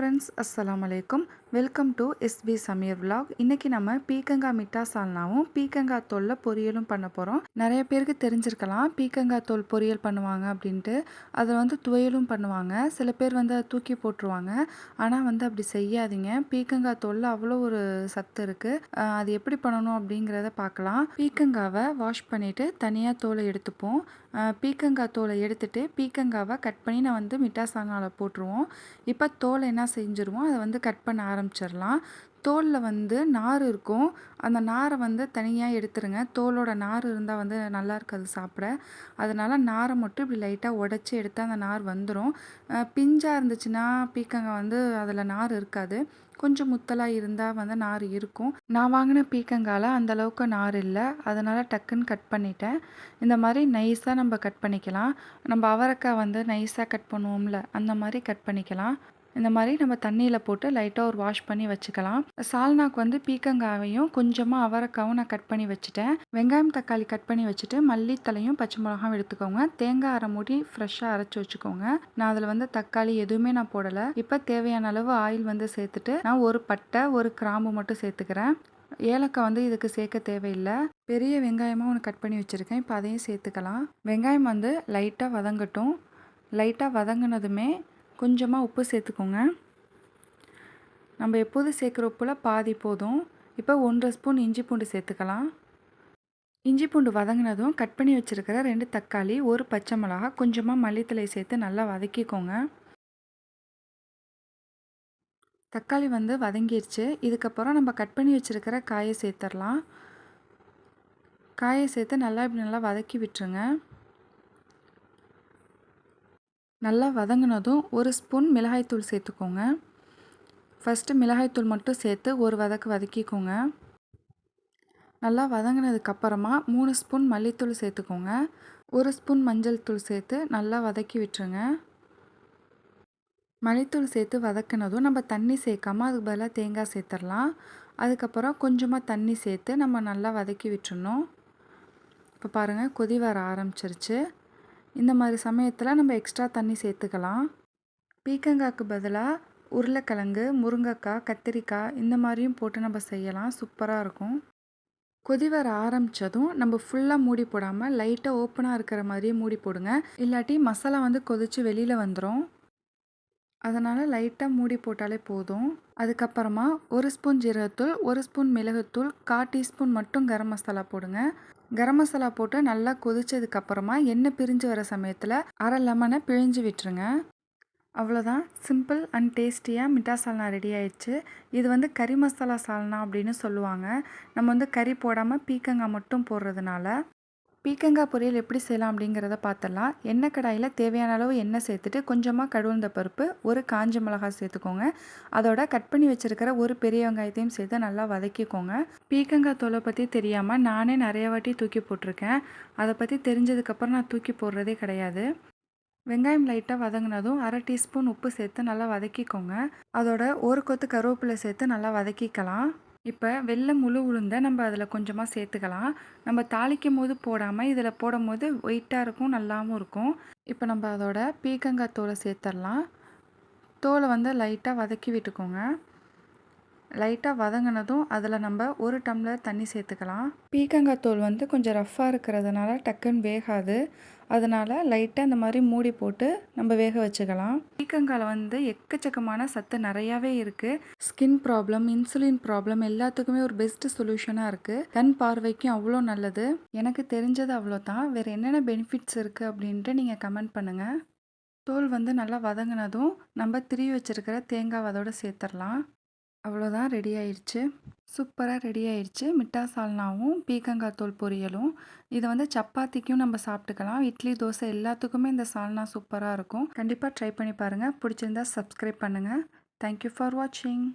Friends, அஸ்ஸலாமு அலைக்கும். Welcome to SP Sameer vlog. இன்றைக்கி நம்ம பீக்கங்காய் மிட்டா சால்னாவும் பீக்கங்காய் தோலில் பொரியலும் பண்ண போகிறோம். நிறைய பேருக்கு தெரிஞ்சிருக்கலாம் பீக்கங்காய் தோல் பொரியல் பண்ணுவாங்க அப்படின்ட்டு. அதில் வந்து துவையலும் பண்ணுவாங்க. சில பேர் வந்து அதை தூக்கி போட்டுருவாங்க. ஆனால் வந்து அப்படி செய்யாதீங்க. பீக்கங்காய் தோலில் அவ்வளோ ஒரு சத்து இருக்குது. அது எப்படி பண்ணணும் அப்படிங்கிறத பார்க்கலாம். பீக்கங்காவை வாஷ் பண்ணிவிட்டு தனியாக தோலை எடுத்துப்போம். பீக்கங்காய் தோலை எடுத்துகிட்டு பீக்கங்காவை கட் பண்ணி நான் வந்து மிட்டா சால்னாவில் போட்டுருவோம். இப்போ தோல் என்ன செஞ்சுருவோம், அதை வந்து கட் பண்ண ஆரம்பிச்சிடலாம். தோலில் வந்து நார் இருக்கும். அந்த நாரை வந்து தனியாக எடுத்துருங்க. தோலோட நார் இருந்தால் வந்து நல்லா இருக்காது சாப்பிட. அதனால் நாரை மட்டும் இப்படி லைட்டாக உடச்சி எடுத்தால் அந்த நார் வந்துடும். பிஞ்சாக இருந்துச்சுன்னா பீக்கங்காய் வந்து அதில் நார் இருக்காது. கொஞ்சம் முத்தலாக இருந்தால் வந்து நார் இருக்கும். நான் வாங்கின பீக்கங்காயில் அந்தளவுக்கு நார் இல்லை. அதனால் டக்குன்னு கட் பண்ணிட்டேன். இந்த மாதிரி நைஸாக நம்ம கட் பண்ணிக்கலாம். நம்ம அவரைக்காய் வந்து நைஸாக கட் பண்ணுவோம்ல, அந்த மாதிரி கட் பண்ணிக்கலாம். இந்த மாதிரி நம்ம தண்ணியில் போட்டு லைட்டாக ஒரு வாஷ் பண்ணி வச்சுக்கலாம். சால்னாக்கு வந்து பீக்கங்காவையும் கொஞ்சமாக அவரைக்காவும் நான் கட் பண்ணி வச்சுட்டேன். வெங்காயம் தக்காளி கட் பண்ணி வச்சுட்டு மல்லித்தலையும் பச்சை மிளகாவும் எடுத்துக்கோங்க. தேங்காய் அரை மூடி ஃப்ரெஷ்ஷாக அரைச்சி வச்சுக்கோங்க. நான் அதில் வந்து தக்காளி எதுவுமே நான் போடலை. இப்போ தேவையான அளவு ஆயில் வந்து சேர்த்துட்டு நான் ஒரு பட்டை ஒரு கிராம்பு மட்டும் சேர்த்துக்கிறேன். ஏலக்காய் வந்து இதுக்கு சேர்க்க தேவையில்லை. பெரிய வெங்காயமாக ஒன்று கட் பண்ணி வச்சுருக்கேன். இப்போ அதையும் சேர்த்துக்கலாம். வெங்காயம் வந்து லைட்டாக வதங்கட்டும். லைட்டாக வதங்கினதுமே கொஞ்சமாக உப்பு சேர்த்துக்கோங்க. நம்ம எப்போதும் சேர்க்குற உப்பில் பாதி போதும். இப்போ 1.5 ஸ்பூன் இஞ்சி பூண்டு சேர்த்துக்கலாம். இஞ்சி பூண்டு வதங்கினதும் கட் பண்ணி வச்சுருக்கிற 2 தக்காளி, ஒரு பச்சை மிளகா, கொஞ்சமாக மல்லித்தலை சேர்த்து நல்லா வதக்கிக்கோங்க. தக்காளி வந்து வதங்கிருச்சு. இதுக்கப்புறம் நம்ம கட் பண்ணி வச்சுருக்கிற காயை சேர்த்துடலாம். காயை சேர்த்து நல்லா வதக்கி விட்டுருங்க. நல்லா வதங்கினதும் 1 ஸ்பூன் மிளகாய்த்தூள் சேர்த்துக்கோங்க. ஃபஸ்ட்டு மிளகாய்த்தூள் மட்டும் சேர்த்து ஒரு வதக்கிக்கோங்க. நல்லா வதங்கினதுக்கப்புறமா 3 ஸ்பூன் மல்லித்தூள் சேர்த்துக்கோங்க. 1 ஸ்பூன் மஞ்சள் தூள் சேர்த்து நல்லா வதக்கி விட்டுருங்க. மல்லித்தூள் சேர்த்து வதக்கினதும் நம்ம தண்ணி சேர்க்காமல் அதுக்கு பதிலாக தேங்காய் சேர்த்துடலாம். அதுக்கப்புறம் கொஞ்சமாக தண்ணி சேர்த்து நம்ம நல்லா வதக்கி விட்டுறணும். இப்போ பாருங்கள், கொதி வர ஆரம்பிச்சிருச்சு. இந்த மாதிரி சமயத்தில் நம்ம எக்ஸ்ட்ரா தண்ணி சேர்த்துக்கலாம். பீக்கங்காய்க்கு பதிலாக உருளைக்கிழங்கு, முருங்கைக்காய், கத்திரிக்காய் இந்த மாதிரியும் போட்டு நம்ம செய்யலாம். சூப்பராக இருக்கும். கொதி வர ஆரம்பித்ததும் நம்ம ஃபுல்லாக மூடி போடாமல் லைட்டாக ஓப்பனாக இருக்கிற மாதிரியே மூடி போடுங்க. இல்லாட்டி மசாலா வந்து கொதித்து வெளியில் வந்துடும். அதனால் லைட்டாக மூடி போட்டாலே போதும். அதுக்கப்புறமா 1 ஸ்பூன் ஜீரகத்தூள், 1 ஸ்பூன் மிளகுத்தூள், 1/4 டீஸ்பூன் மட்டும் கரம் மசாலா போடுங்க. கரம் மசாலா போட்டு நல்லா கொதித்ததுக்கப்புறமா எண்ணெய் பிரிஞ்சு வர சமயத்தில் அரை லெமனை பிழிஞ்சு விட்டுருங்க. அவ்வளோதான், சிம்பிள் அண்ட் டேஸ்டியாக மிட்டா சால்னா ரெடி ஆயிடுச்சு. இது வந்து கறி மசாலா சால்னா அப்படின்னு சொல்லுவாங்க. நம்ம வந்து கறி போடாமல் பீக்கங்காய் மட்டும் போடுறதுனால. பீக்கங்காய் பொரியல் எப்படி செய்யலாம் அப்படிங்கிறத பார்த்துடலாம். எண்ணெய் கடாயில் தேவையான அளவு எண்ணெய் சேர்த்துட்டு கொஞ்சமாக கடுகுந்த பருப்பு, ஒரு காஞ்ச மிளகாய் சேர்த்துக்கோங்க. அதோட கட் பண்ணி வச்சுருக்கிற ஒரு பெரிய வெங்காயத்தையும் சேர்த்து நல்லா வதக்கிக்கோங்க. பீக்கங்காய் தோலை பற்றி தெரியாமல் நானே நிறைய வாட்டி தூக்கி போட்டிருக்கேன். அதை பற்றி தெரிஞ்சதுக்கப்புறம் நான் தூக்கி போடுறதே கிடையாது. வெங்காயம் லைட்டாக வதங்கினதும் அரை டீஸ்பூன் உப்பு சேர்த்து நல்லா வதக்கிக்கோங்க. அதோட ஒரு கொத்து கருவேப்பிலை சேர்த்து நல்லா வதக்கிக்கலாம். இப்போ வெள்ளை முழு உளுந்தை நம்ம அதில் கொஞ்சமாக சேர்த்துக்கலாம். நம்ம தாளிக்கும் போது போடாமல் இதில் போடும் போது ஒயிட்டாக இருக்கும், நல்லாவும் இருக்கும். இப்போ நம்ம அதோட பீக்கங்காய் தோலை சேர்த்துடலாம். தோலை வந்து லைட்டாக வதக்கி விட்டுக்கோங்க. லைட்டாக வதங்கினதும் அதில் நம்ம 1 டம்ளர் தண்ணி சேர்த்துக்கலாம். பீக்கங்காய் தோல் வந்து கொஞ்சம் ரஃப்பாக இருக்கிறதுனால டக்குன்னு வேகாது. அதனால் லைட்டாக இந்த மாதிரி மூடி போட்டு நம்ம வேக வச்சுக்கலாம். பீக்கங்காயில் வந்து எக்கச்சக்கமான சத்து நிறையாவே இருக்குது. ஸ்கின் ப்ராப்ளம், இன்சுலின் ப்ராப்ளம் எல்லாத்துக்குமே ஒரு பெஸ்ட்டு சொல்யூஷனாக இருக்குது. கண் பார்வைக்கும் அவ்வளோ நல்லது. எனக்கு தெரிஞ்சது அவ்வளோதான். வேறு என்னென்ன பெனிஃபிட்ஸ் இருக்குது அப்படின்ட்டு நீங்கள் கமெண்ட் பண்ணுங்கள். தோல் வந்து நல்லா வதங்கினதும் நம்ம திருவி வச்சுருக்கிற தேங்காய் அதோடு சேர்த்துடலாம். அவ்வளோதான், ரெடி ஆயிடுச்சு. சூப்பராக ரெடி ஆயிடுச்சு மிட்டா சால்னாவும் பீக்கங்காய் தோல் பொரியலும். இதை வந்து சப்பாத்திக்கும் நம்ம சாப்பிட்டுக்கலாம். இட்லி, தோசை எல்லாத்துக்குமே இந்த சால்னா சூப்பராக இருக்கும். கண்டிப்பாக ட்ரை பண்ணி பாருங்கள். பிடிச்சிருந்தா சப்ஸ்கிரைப் பண்ணுங்கள். தேங்க்யூ ஃபார் வாட்சிங்.